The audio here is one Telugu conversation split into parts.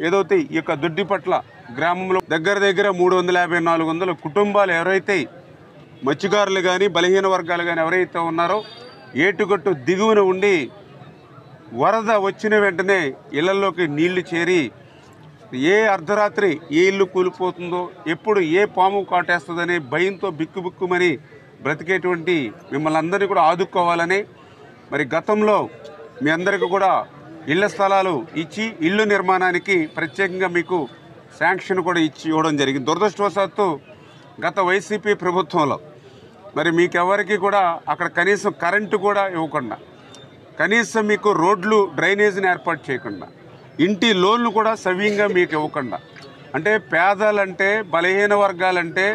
ఏదైతే ఈ యొక్క దొడ్డిపట్ల గ్రామంలో దగ్గర 350-400 కుటుంబాలు ఎవరైతే మత్స్యకారులు కానీ బలహీన వర్గాలు కానీ ఎవరైతే ఉన్నారో ఏటుగట్టు దిగువన ఉండి వరద వచ్చిన వెంటనే ఇళ్లలోకి నీళ్లు చేరి ఏ అర్ధరాత్రి ఏ ఇల్లు కూలిపోతుందో ఎప్పుడు ఏ పాము కాటేస్తుందనే భయంతో బిక్కుబిక్కుమని బ్రతికేటువంటి మిమ్మల్ని అందరినీ కూడా ఆదుకోవాలని మరి గతంలో మీ అందరికీ కూడా ఇళ్ల స్థలాలు ఇచ్చి ఇల్లు నిర్మాణానికి ప్రత్యేకంగా మీకు శాంక్షన్ కూడా ఇవ్వడం జరిగింది. దురదృష్టవశాత్తు గత వైసీపీ ప్రభుత్వంలో మరి మీకెవరికి కూడా అక్కడ కనీసం కరెంటు కూడా ఇవ్వకుండా, కనీసం మీకు రోడ్లు డ్రైనేజీని ఏర్పాటు చేయకుండా, ఇంటి లోన్లు కూడా సవ్యంగా మీకు ఇవ్వకుండా, అంటే పేదలంటే బలహీన వర్గాలంటే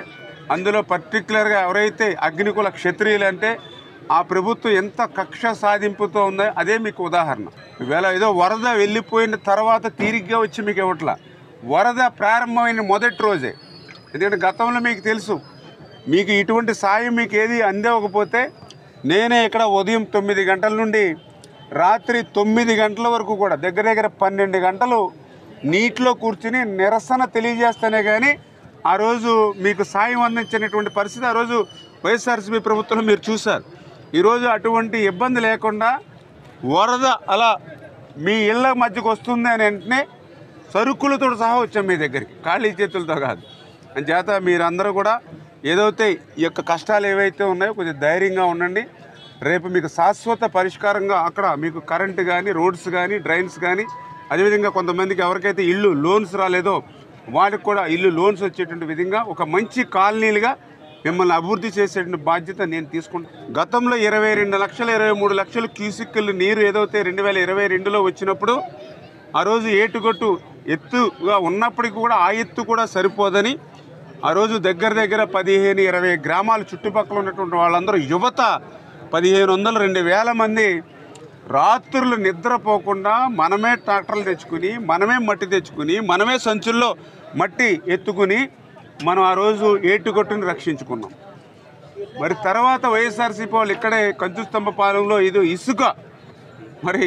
అందులో పర్టికులర్గా ఎవరైతే అగ్నికుల క్షత్రియులు అంటే ఆ ప్రభుత్వం ఎంత కక్ష సాధింపుతో ఉందో అదే మీకు ఉదాహరణ. ఈవేళ ఏదో వరద వెళ్ళిపోయిన తర్వాత తీరిగ్గా వచ్చి మీకు ఇవ్వట్లా, వరద ప్రారంభమైన మొదటి రోజే. ఎందుకంటే గతంలో మీకు తెలుసు, మీకు ఇటువంటి సాయం మీకు ఏది అందివ్వకపోతే నేనే ఇక్కడ ఉదయం 9 గంటల నుండి రాత్రి 9 గంటల వరకు కూడా దగ్గర 12 గంటలు నీటిలో కూర్చుని నిరసన తెలియజేస్తేనే కానీ ఆ రోజు మీకు సాయం అందించినటువంటి పరిస్థితి ఆ రోజు వైఎస్ఆర్సీపీ ప్రభుత్వంలో మీరు చూశారు. ఈరోజు అటువంటి ఇబ్బంది లేకుండా వరద అలా మీ ఇళ్ళ మధ్యకు వస్తుంది అని వెంటనే సరుకులతో సహా వచ్చాం మీ దగ్గరికి, ఖాళీ చేతులతో కాదు. అని చేత మీరందరూ కూడా ఏదైతే ఈ యొక్క కష్టాలు ఏవైతే ఉన్నాయో కొంచెం ధైర్యంగా ఉండండి. రేపు మీకు శాశ్వత పరిష్కారంగా అక్కడ మీకు కరెంటు కానీ రోడ్స్ కానీ డ్రైన్స్ కానీ, అదేవిధంగా కొంతమందికి ఎవరికైతే ఇల్లు లోన్స్ రాలేదో వాళ్ళకి కూడా ఇల్లు లోన్స్ వచ్చేటువంటి విధంగా ఒక మంచి కాలనీలుగా మిమ్మల్ని అభివృద్ధి చేసేటువంటి బాధ్యత నేను తీసుకుంటాను. గతంలో 22 లక్షలు 23 లక్షలు క్యూసిక్కులు నీరు ఏదైతే 2022లో వచ్చినప్పుడు ఆ రోజు ఏటుగట్టు ఎత్తుగా ఉన్నప్పటికీ కూడా ఆ ఎత్తు కూడా సరిపోదని ఆ రోజు దగ్గర 15-20 గ్రామాలు చుట్టుపక్కల ఉన్నటువంటి వాళ్ళందరూ యువత 1500-2000 మంది రాత్రులు నిద్రపోకుండా మనమే ట్రాక్టర్లు తెచ్చుకుని, మనమే మట్టి తెచ్చుకుని, మనమే సంచుల్లో మట్టి ఎత్తుకుని మనం ఆ రోజు ఏటుగట్టుని రక్షించుకున్నాం. మరి తర్వాత వైఎస్ఆర్సీపీ వాళ్ళు ఇక్కడే కంచుస్తంభపాలెంలో ఇది ఇసుక మరి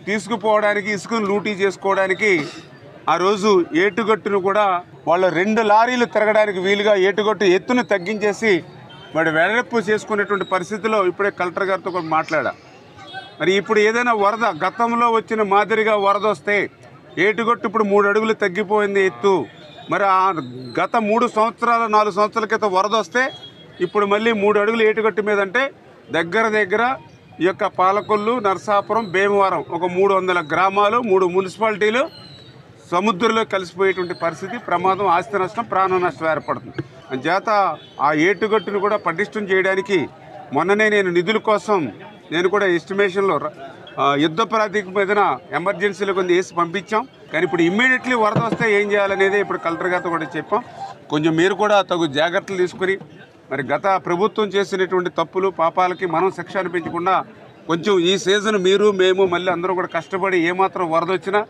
తీసుకుపోవడానికి, ఇసుకను లూటీ చేసుకోవడానికి ఆ రోజు ఏటుగట్టును కూడా వాళ్ళు 2 లారీలు తిరగడానికి వీలుగా ఏటుగట్టు ఎత్తును తగ్గించేసి మరి వెడల్పు చేసుకునేటువంటి పరిస్థితిలో ఇప్పుడే కలెక్టర్ గారితో కూడా మాట్లాడా. మరి ఇప్పుడు ఏదైనా వరద గతంలో వచ్చిన మాదిరిగా వరద వస్తే ఏటుగట్టు ఇప్పుడు 3 అడుగులు తగ్గిపోయింది ఎత్తు. మరి ఆ గత 3 సంవత్సరాలు 4 సంవత్సరాల క్రితం వరద వస్తే ఇప్పుడు మళ్ళీ 3 అడుగులు ఏటుగట్టు మీద అంటే దగ్గర ఈ యొక్క పాలకొల్లు, నరసాపురం, భీమవరం ఒక 300 గ్రామాలు 3 మున్సిపాలిటీలు సముద్రంలో కలిసిపోయేటువంటి పరిస్థితి, ప్రమాదం, ఆస్తి నష్టం, ప్రాణ నష్టం ఏర్పడుతుంది. చేత ఆ ఏటుగట్టును కూడా పటిష్టం చేయడానికి మొన్ననే నేను నిధుల కోసం నేను కూడా ఎస్టిమేషన్లో యుద్ధ ప్రాతిపదిక మీదన ఎమర్జెన్సీలో కొంచెం వేసి పంపించాం. కానీ ఇప్పుడు ఇమ్మీడియట్లీ వరద వస్తే ఏం చేయాలనేది ఇప్పుడు కలెక్టర్ గారితో కూడా చెప్పాం. కొంచెం మీరు కూడా తగు జాగ్రత్తలు తీసుకుని మరి గత ప్రభుత్వం చేసినటువంటి తప్పులు పాపాలకి మనం శిక్ష అనిపించకుండా కొంచెం ఈ సీజన్ మీరు మేము మళ్ళీ అందరూ కూడా కష్టపడి ఏమాత్రం వరద వచ్చినా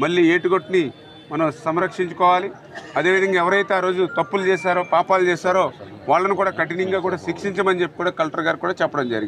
మళ్ళీ ఏటుగట్టుని మనం సంరక్షించుకోవాలి. అదేవిధంగా ఎవరైతే ఆ రోజు తప్పులు చేశారో పాపాలు చేశారో వాళ్ళను కూడా కఠినంగా కూడా శిక్షించమని చెప్పి కూడా కలెక్టర్ గారు కూడా చెప్పడం జరిగింది.